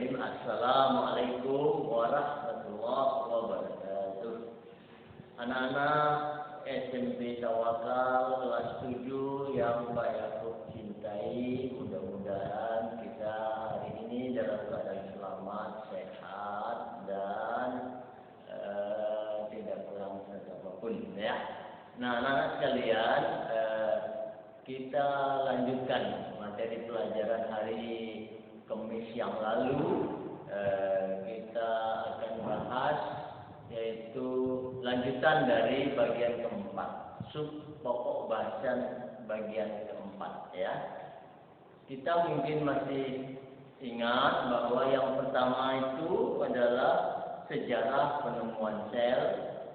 Bismillahirrahmanirrahim. Assalamualaikum warahmatullahi wabarakatuh. Anak-anak SMP Tawakal kelas 7 yang Pak Yakub cintai, mudah-mudahan kita hari ini dalam keadaan selamat, sehat, dan tidak kurang apapun ya. Nah, anak-anak sekalian, kita lanjutkan materi pelajaran hari Kamis yang lalu. Kita akan bahas yaitu lanjutan dari bagian keempat, sub pokok bahasan bagian keempat ya. Kita mungkin masih ingat bahwa yang pertama itu adalah sejarah penemuan sel,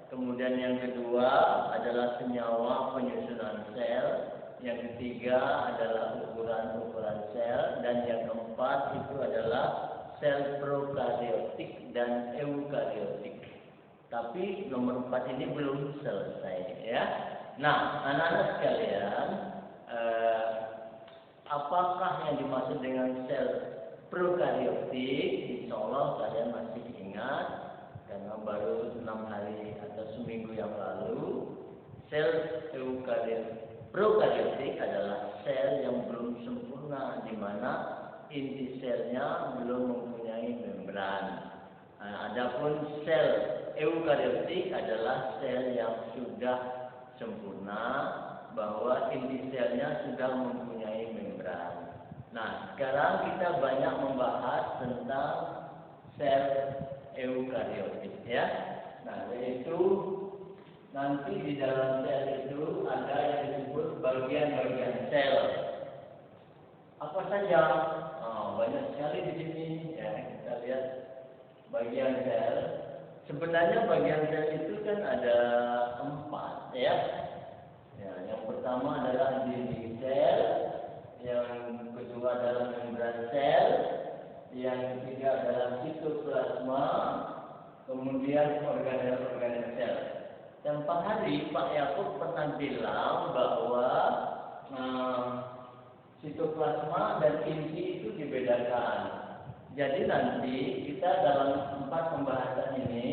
kemudian yang kedua adalah senyawa penyusunan sel, yang ketiga adalah ukuran-ukuran sel, dan yang keempat itu adalah sel prokariotik dan eukariotik. Tapi nomor 4 ini belum selesai ya. Nah, anak-anak sekalian, apakah yang dimaksud dengan sel prokariotik? Insya Allah kalian masih ingat karena baru 6 hari atau seminggu yang lalu. Sel prokariotik adalah sel yang belum sempurna, di mana inti selnya belum mempunyai membran. Adapun sel eukariotik adalah sel yang sudah sempurna, bahwa inti selnya sudah mempunyai membran. Nah, sekarang kita banyak membahas tentang sel eukariotik ya. Nah, yaitu nanti di dalam sel itu ada yang disebut bagian-bagian sel. Apa saja? Banyak sekali di sini ya. Kita lihat bagian sel. Sebenarnya bagian sel itu kan ada 4 ya. Ya, yang pertama adalah dinding sel, yang kedua adalah membran sel, yang ketiga adalah sitoplasma, kemudian organel-organel sel. Tempat hari Pak Yakub pernah bilang bahwa sitoplasma dan inti itu dibedakan. Jadi nanti kita dalam 4 pembahasan ini,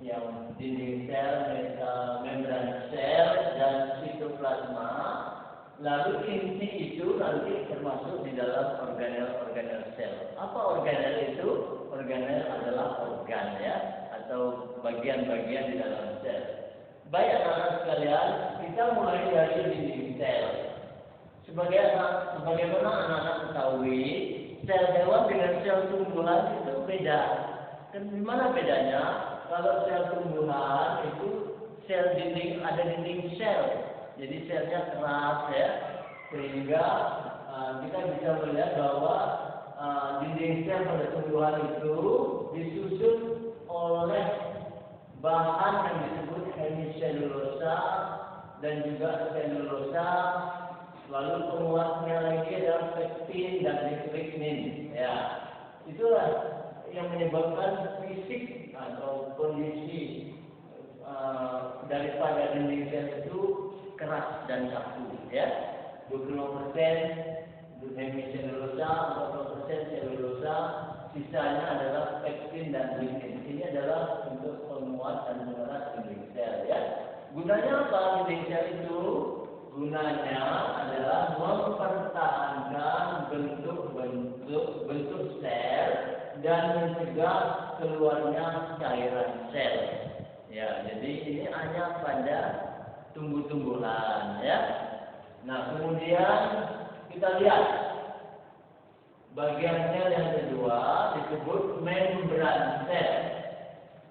yang dinding sel, membran sel, dan sitoplasma, lalu inti itu nanti termasuk di dalam organel-organel sel. Apa organel itu? Organel adalah organ ya, atau bagian-bagian di dalam sel. Baik anak-anak sekalian, kita mulai dari dinding sel. Sebagaimana anak-anak ketahui, sel hewan dengan sel tumbuhan itu beda. Dan gimana bedanya? Kalau sel tumbuhan itu sel dinding, ada dinding sel, jadi selnya keras ya, sehingga kita bisa melihat bahwa dinding sel pada tumbuhan itu disusun oleh bahan yang disebut hemiselulosa dan juga selulosa. Lalu penguatnya lagi adalah pektin dan lignin. Ya, itulah yang menyebabkan fisik atau kondisi daripada dinding sel itu keras dan kaku. Ya, 25% hemiselulosa, 40% selulosa, sisanya adalah pektin dan lignin. Ini adalah untuk penguat dan mengeras dinding sel. Ya, gunanya apa dinding sel itu? Gunanya adalah mempertahankan bentuk sel dan mencegah keluarnya cairan sel. Ya, jadi ini hanya pada tumbuh-tumbuhan ya. Nah, kemudian kita lihat bagian sel yang kedua disebut membran sel.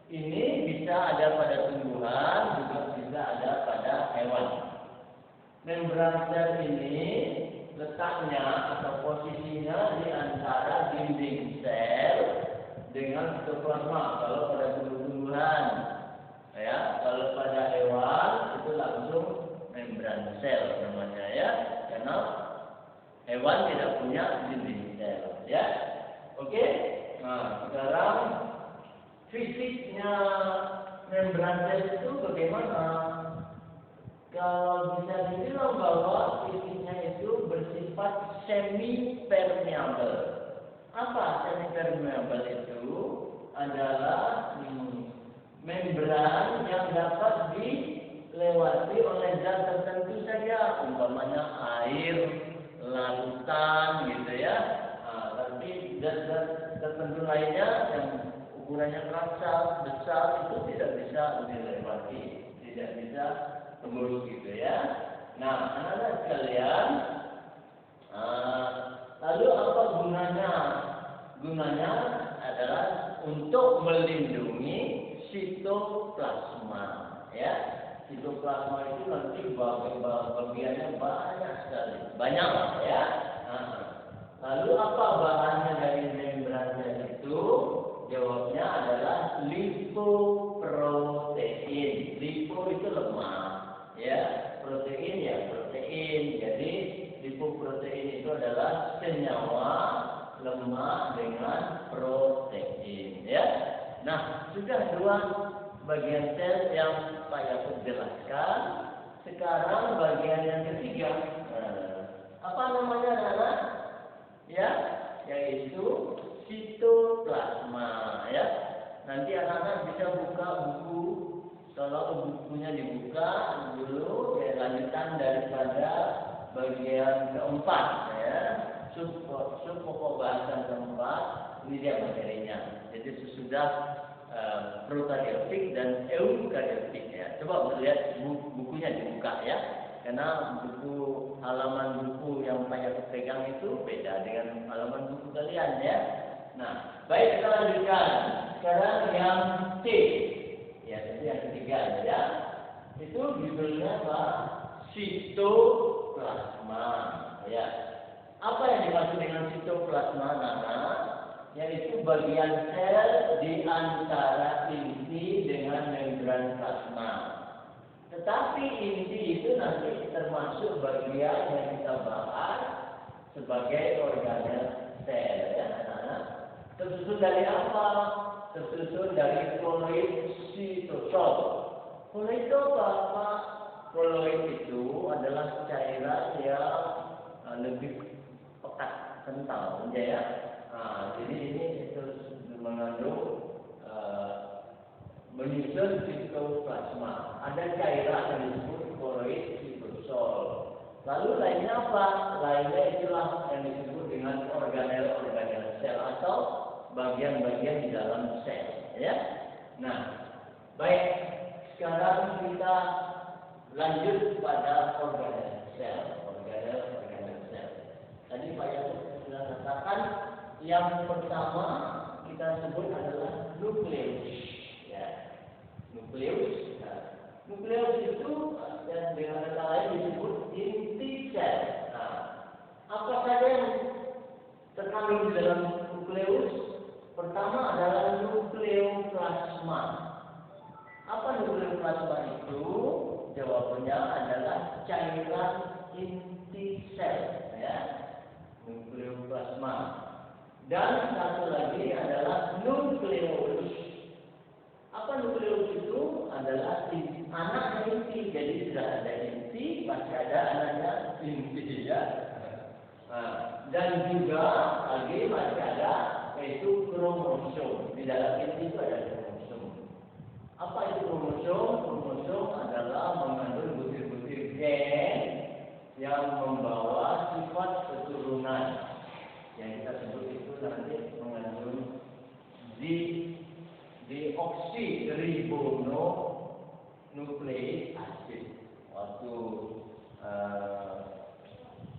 Ini bisa ada pada tumbuhan, juga bisa ada pada hewan. Membran sel ini letaknya atau posisinya di antara dinding sel dengan sitoplasma kalau pada tumbuh-tumbuhan. Ya, kalau pada hewan itu langsung membran sel namanya ya, karena hewan tidak punya dinding sel ya. Oke. Nah, sekarang fisiknya membran sel itu bagaimana? Kalau bisa dibilang bahwa fisiknya itu bersifat semi permeable. Apa sel impermeable itu? Adalah membran yang dapat dilewati oleh zat tertentu saja, umpamanya air, larutan, gitu ya. Tapi zat-zat tertentu lainnya yang ukurannya besar itu tidak bisa dilewati, tidak bisa tembus, gitu ya. Nah, anak-anak sekalian, lalu apa gunanya? Gunanya adalah untuk melindungi sitoplasma, ya. Sitoplasma itu nanti bagiannya banyak sekali, banyak ya. Lalu apa bahannya dari membran itu? Jawabnya adalah lipoprotein. Lipo itu lemak, ya. Protein ya protein. Jadi lipoprotein itu adalah senyawa lemak dengan protein, ya. Nah, sudah dua bagian sel yang Pak Yakub jelaskan. Sekarang bagian yang ketiga, apa namanya, anak? Ya, yaitu sitoplasma, ya. Nanti anak-anak bisa buka buku, kalau bukunya dibuka dulu, ya, lanjutan daripada bagian keempat, ya. Sub pokok bahasan keempat, ini dia materinya. Jadi sesudah prokaryotik dan eukaryotik, ya. Coba lihat bukunya dibuka, ya. Karena halaman buku yang Pak Yakub pegang itu beda dengan halaman buku kalian, ya. Nah, baik, kita lanjutkan. Sekarang yang C, ya, itu yang ketiga, ya. Itu judulnya apa? Sitoplasma, ya. Apa yang dimaksud dengan sitoplasma, Nana? Yaitu bagian sel di antara inti dengan membran plasma. Tetapi inti itu nanti termasuk bagian yang kita bahas sebagai organel sel, ya, Nana. Tersusun dari apa? Tersusun dari koloid sitosol. Koloid itu apa? Koloid itu adalah cairan yang lebih pekat, kental, ya. Jadi ini terus mengandung menyusun sitoplasma. Ada cairan yang disebut koloid sitosol. Lalu lainnya apa? Lainnya itulah yang disebut dengan organel-organel sel atau bagian-bagian di dalam sel, ya. Nah, baik. Sekarang kita lanjut pada organel sel. Tadi Pak Yakub sudah katakan yang pertama kita sebut adalah nukleus, ya. Nukleus. Nah, nukleus itu dan dengan kata lain disebut inti sel. Nah, apa saja yang terkandung di dalam nukleus? Pertama adalah nukleoplasma. Apa nukleoplasma itu? Jawabannya adalah cairan inti sel, ya. Nukleoplasma. Dan satu lagi adalah nukleus. Apa nukleus itu? Adalah anak inti. Jadi sudah ada inti, masih ada anaknya inti, ya. Dan juga lagi masih ada, yaitu kromosom. Di dalam inti itu ada kromosom. Apa itu kromosom? Kromosom adalah mengandung butir-butir gen yang membawa sifat keturunan, yang kita sebut itu nanti mengandung deoksiribonukleik asid. Waktu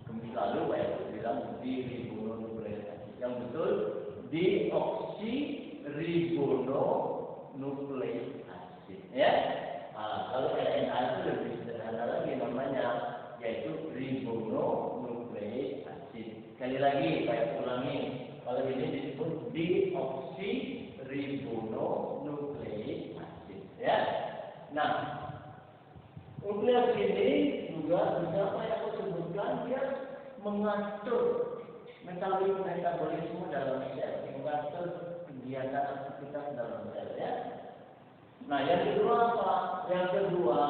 kemarin lalu Pak Yakub bilang diribonukleik asid. Yang betul deoksiribonukleik asid, ya. Kalau RNA itu lebih sederhana lagi namanya, yaitu ribonukleik asid. Sekali lagi, saya ulangi. Kalau ini disebut deoksiribonukleik asid, ya. Nah, nukleus ini juga bisa apa yang aku sebutkan, dia mengatur metabolisme dalam sel, mengatur kegiatan aktivitas dalam sel, ya. Nah, yang kedua apa? Yang kedua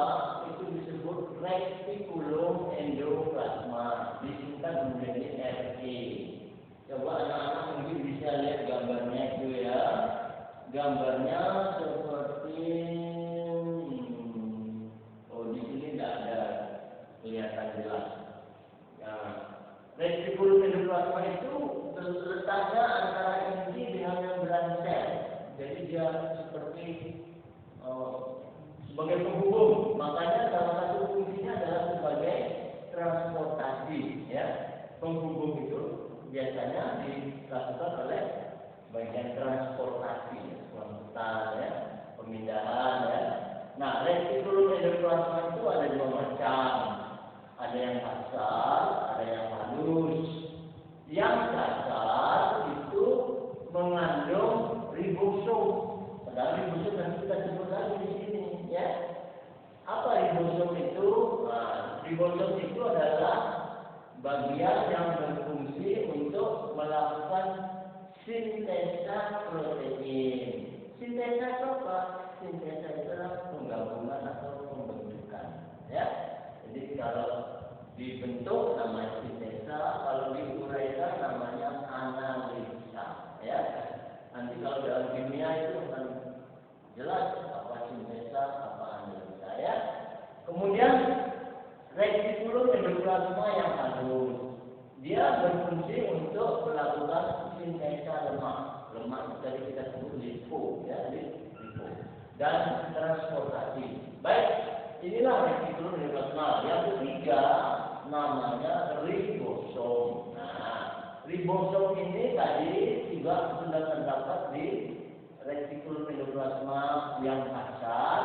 itu disebut retikulum endoplasma, disingkat menjadi RE. Coba anak-anak mungkin bisa lihat gambarnya itu ya. Gambarnya seperti oh di sini tidak ada kelihatan jelas. Nah, retikulum endoplasma itu letaknya antara inti dengan membran sel. Jadi dia seperti sebagai penghubung. Makanya salah satu fungsinya adalah sebagai transportasi, ya. Penghubung itu biasanya dilakukan oleh bagian transportasi, pengangkutan, ya, pemindahan, ya. Nah, retikulum endoplasma itu ada dua macam. Ada yang kasar, ada yang halus. Yang kasar itu mengandung ribosom. Padahal ribosom nanti kita sebut lagi di sini, ya. Apa ribosom itu? Nah, ribosom itu adalah bagian yang berfungsi untuk melakukan sintesa protein. Sintesa itu apa? Sintesa itu adalah penggabungan atau pembentukan, ya. Jadi kalau dibentuk namanya sintesa, kalau diuraikan namanya analisa, ya. Nanti kalau dalam kimia itu akan jelas apa sintesa, apa analisa, ya. Kemudian retikulum endoplasma yang halus, dia berfungsi untuk melakukan sintesa lemak. Lemak tadi kita sebut lipo, ya, lipo. Dan transportasi. Baik, inilah retikulum endoplasma. Yang ketiga namanya ribosom. Nah, ribosom ini tadi juga sudah terdapat di retikulum endoplasma yang kasar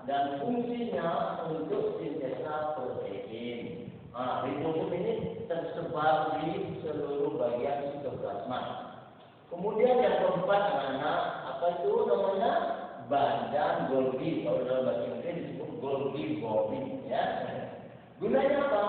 dan fungsinya untuk sintesa protein. Nah, ribosom ini tersebar di seluruh bagian sitoplasma. Kemudian yang keempat anak-anak, apa itu namanya? Badan Golgi. Kalau dalam bahasa Inggris disebut Golgi body, ya. Gunanya apa?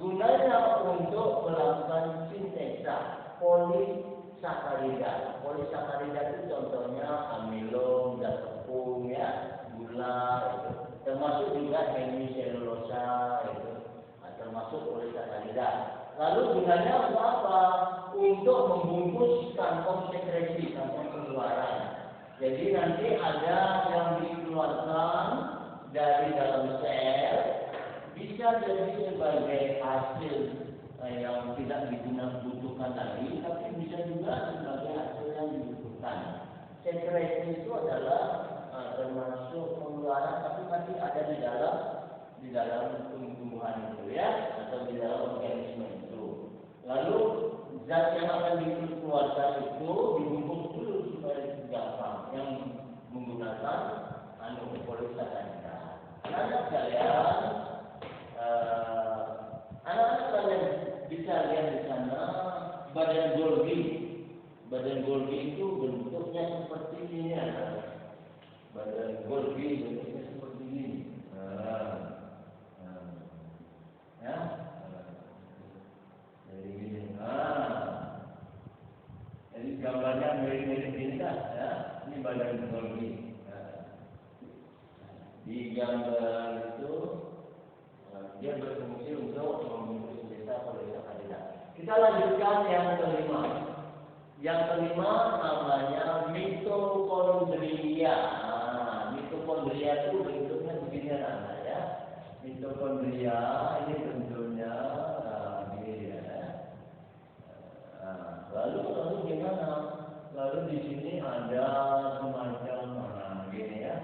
Gunanya untuk melakukan sintesa polisakarida. Polisakarida itu contohnya amilum, zat tepung, ya, gula, itu. Termasuk juga hemiselulosa, itu. Nah, termasuk polisakarida. Lalu gunanya untuk apa? Untuk membungkus kantong sekresi, kantong pengeluaran. Jadi nanti ada yang dikeluarkan dari dalam sel, bisa jadi sebagai hasil yang tidak dibutuhkan lagi, tapi bisa juga sebagai hasil yang dibutuhkan. Sekresi itu adalah termasuk pengeluaran, tapi masih ada di dalam tumbuhan itu, ya, atau di dalam organisme itu. Lalu zat yang akan dikeluarkan itu dibungkus dulu supaya gampang, yang menggunakan polisakarida. Anak-anak kalian bisa lihat di sana badan Golgi. Badan Golgi itu bentuknya seperti ini, anak. Badan Golgi bentuknya seperti ini. Ya. Jadi gini. Jadi gambarnya mirip-mirip ini kan, ya. Ini badan Golgi. Di gambar itu dia berfungsi untuk membentuk sintesa polisakarida. Kita lanjutkan yang kelima. Yang kelima namanya mitokondria. Mitokondria itu bentuknya begini, anak, ya. Mitokondria ini bentuknya begini, ya. Lalu gimana? Lalu di sini ada semacam gini, ya.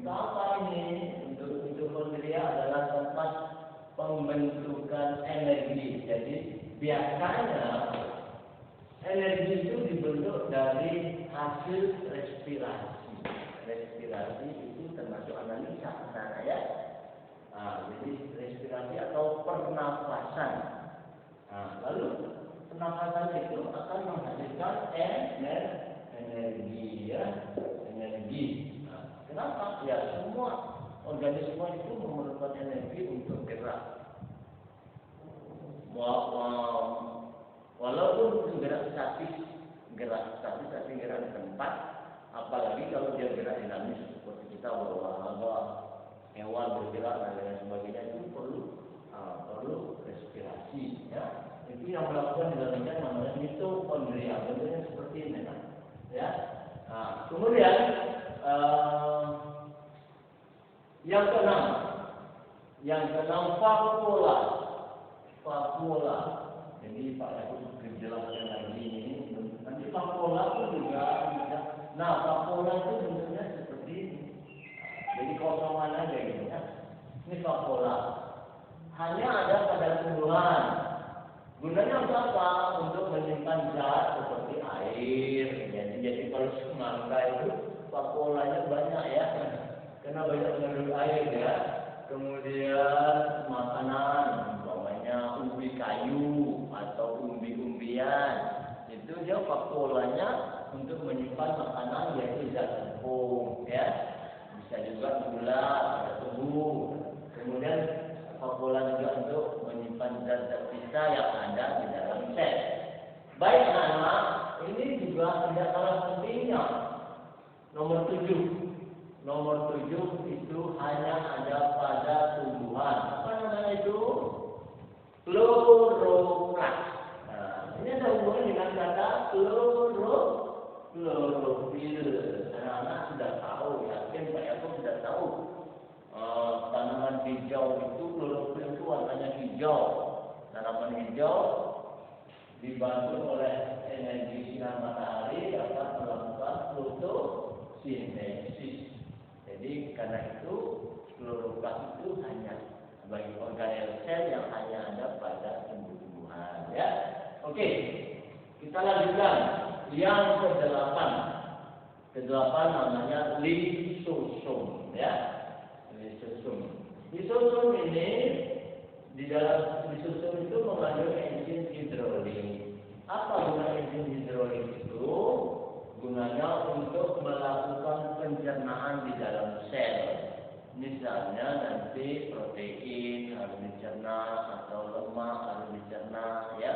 Untuk apa ini? Untuk mitokondria adalah tempat pembentukan energi. Jadi biasanya energi itu dibentuk dari hasil respirasi. Respirasi itu termasuk analisa, nah, ya. Jadi respirasi atau pernafasan. Lalu pernafasan itu akan menghasilkan energi, ya, energi. Kenapa? Ya, semua organisme itu memerlukan energi untuk gerak. Walaupun gerak statis tapi gerak di tempat, apalagi kalau dia gerak dinamis seperti kita bawa hewan bergerak dan lain sebagainya, itu perlu respirasi, ya. Itu yang melakukan dinamika namanya mitokondria, bentuknya seperti ini, kan? Ya. Nah, kemudian yang keenam vakuola. Jadi Pak Yakub menjelaskan lagi ini. Nanti vakuola itu juga bisa. Nah, vakuola itu bentuknya seperti ini. Jadi kosongan aja gitu ya. Ini vakuola. Hanya ada pada tumbuhan. Gunanya untuk apa? Untuk menyimpan zat seperti air. Jadi kalau semangka itu vakuolanya banyak ya. Karena banyak mengandung air ya. Kemudian makanan, umpamanya umbi kayu atau umbi-umbian, itu dia vakuolanya untuk menyimpan makanan yaitu zat tepung ya. Bisa juga gula pada tubuh. Kemudian vakuola juga untuk menyimpan zat-zat sisa yang ada di dalam sel. Baik anak, ini juga tidak kalah pentingnya. Nomor 7 itu hanya ada pada tumbuhan. Apa namanya itu? Kloroplas. Nah, ini ada hubungan dengan kata klorofil. Anak-anak sudah tahu, yakin Pak Yakub sudah tahu. Tanaman hijau itu klorofil itu warnanya hijau. Tanaman hijau dibantu oleh energi sinar matahari dapat melakukan fotosintesis. Jadi karena itu kloroplas itu hanya bagi organel sel yang hanya ada pada tumbuh-tumbuhan ya. Oke. Kita lanjutkan yang ke-8. Ke-8 namanya lisosom ya. Lisosom ini di dalam lisosom itu mengandung enzim hidrolit. Apa guna enzim hidrolit itu? Gunanya untuk melakukan pencernaan di dalam sel. Misalnya nanti protein harus dicerna atau lemak harus dicerna ya.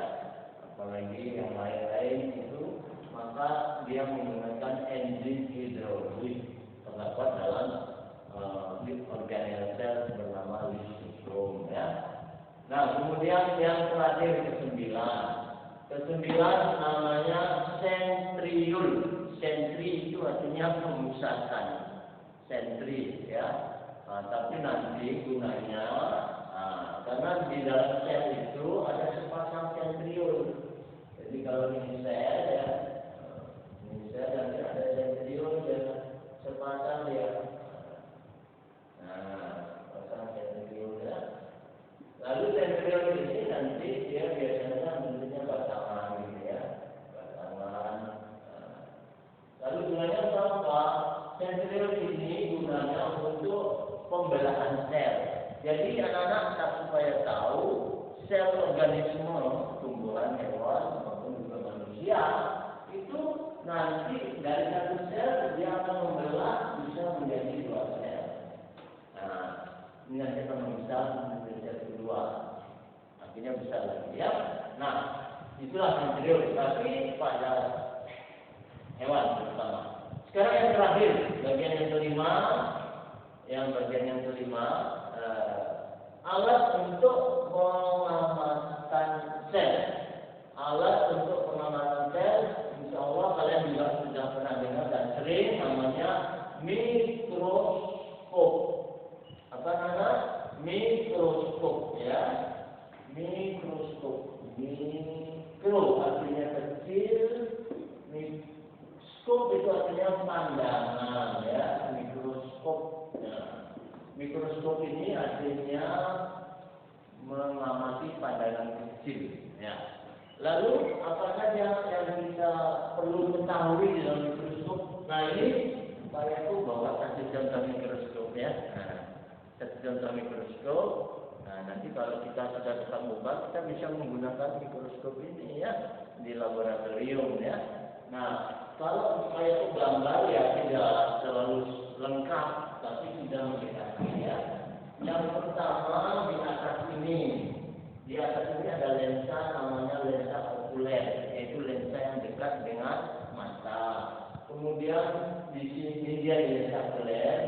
Apalagi yang lain-lain itu, maka dia menggunakan enzim hidrolit terdapat dalam organel sel bernama lisosom ya. Nah, kemudian yang terakhir ke-9 namanya sentriul. Sentri itu artinya pemusatan. Sentri ya. Tapi nanti gunanya karena di dalam sel itu ada sepasang sentriul. Jadi kalau ini sel ya, ini sel nanti ada sentriul ya, sepasang ya. Sepasang sentriul ya. Lalu sentriul ini nanti dia biasanya bentuknya batangan gitu ya. Batangan. Lalu gunanya apa? Sentriul ini gunanya untuk pembelahan sel. Jadi anak-anak supaya tahu sel organisme tumbuhan, hewan maupun juga manusia itu nanti dari satu sel dia akan membelah bisa menjadi 2 sel. Nah, ini nanti akan memisah menjadi sel kedua. Akhirnya besar lagi ya. Nah, itulah sentriul. Tapi pada hewan terutama. Sekarang yang terakhir, bagian yang kelima, alat untuk pengamatan sel. Alat untuk pengamatan sel, insya Allah kalian juga sudah pernah dengar dan sering, namanya mikroskop. Apa namanya? Mikroskop ya. Mikroskop. Mikro artinya kecil, skop itu artinya pandangan ya. Mikroskop. Mikroskop ini artinya mengamati pandangan kecil ya. Lalu apa saja yang kita perlu ketahui di dalam mikroskop? Nah, ini saya tuh bawa satu contoh mikroskop ya. Satu contoh mikroskop. Nah, nanti kalau kita sudah tetap muka, kita bisa menggunakan mikroskop ini ya di laboratorium ya. Nah, kalau saya itu gambar ya tidak terlalu lengkap, tapi sudah mendekati ya. Yang pertama di atas ini ada lensa namanya lensa okuler, yaitu lensa yang dekat dengan mata. Kemudian di sini dia lensa okuler.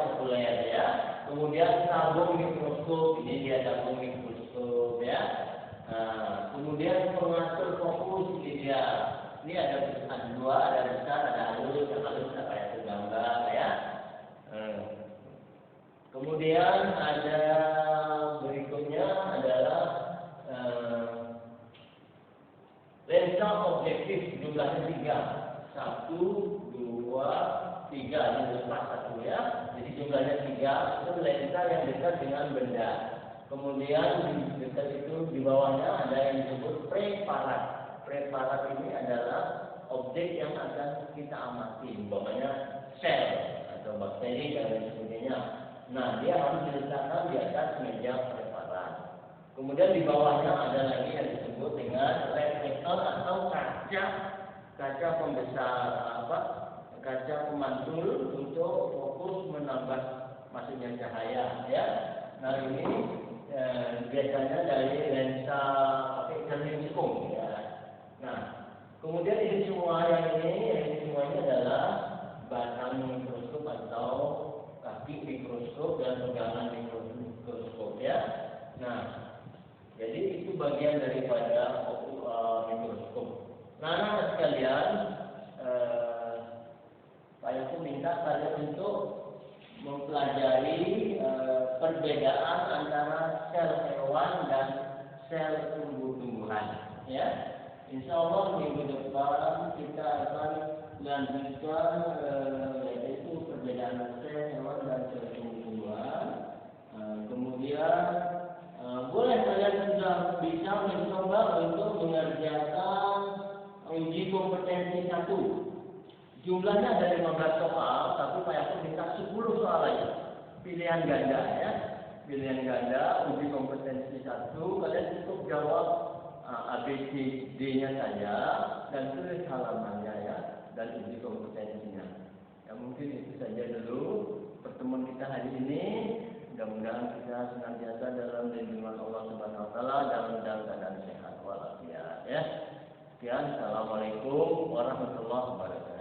populer ya. Kemudian tabung mikroskop, ini dia tabung mikroskop ya. Nah, kemudian pengatur fokus ini dia. Ini ada dua, ada besar, ada halus. Yang halus kayak itu gambar ya. Kemudian ada berikutnya adalah lensa objektif, jumlahnya 3. 1, 2, 3. Ini lepas 1 ya. Jadi jumlahnya 3. Itu lensa yang dekat dengan benda. Kemudian di dekat itu di bawahnya ada yang disebut preparat. Preparat ini adalah objek yang akan kita amati. Umpamanya sel atau bakteri dan lain sebagainya. Nah, dia harus diletakkan di atas meja preparat. Kemudian di bawahnya ada lagi yang disebut dengan reflektor atau kaca pembesar kaca pemantul untuk fokus menambah masuknya cahaya ya. Nah ini biasanya dari lensa pakai teleskop ya. Nah kemudian ini semuanya adalah batang mikroskop atau kaki mikroskop dan pegangan mikroskop ya. Nah jadi itu bagian daripada mikroskop. Nah, anak sekalian, saya pun minta kalian untuk mempelajari perbedaan antara sel hewan dan sel tumbuh-tumbuhan. Ya, insya Allah minggu depan kita akan lanjutkan yaitu perbedaan sel hewan dan sel tumbuh-tumbuhan. Kemudian boleh kalian sudah bisa mencoba untuk mengerjakan uji kompetensi 1. Jumlahnya ada 15 soal, tapi saya pun minta 10 soal aja. Pilihan ganda ya. Pilihan ganda, uji kompetensi 1, kalian cukup jawab ABCD-nya saja dan tulis halamannya ya, dan uji kompetensinya. Ya mungkin itu saja dulu pertemuan kita hari ini. Mudah-mudahan kita senantiasa dalam lindungan Allah Subhanahu wa taala dalam keadaan sehat walafiat ya. Sekian, assalamualaikum warahmatullahi wabarakatuh.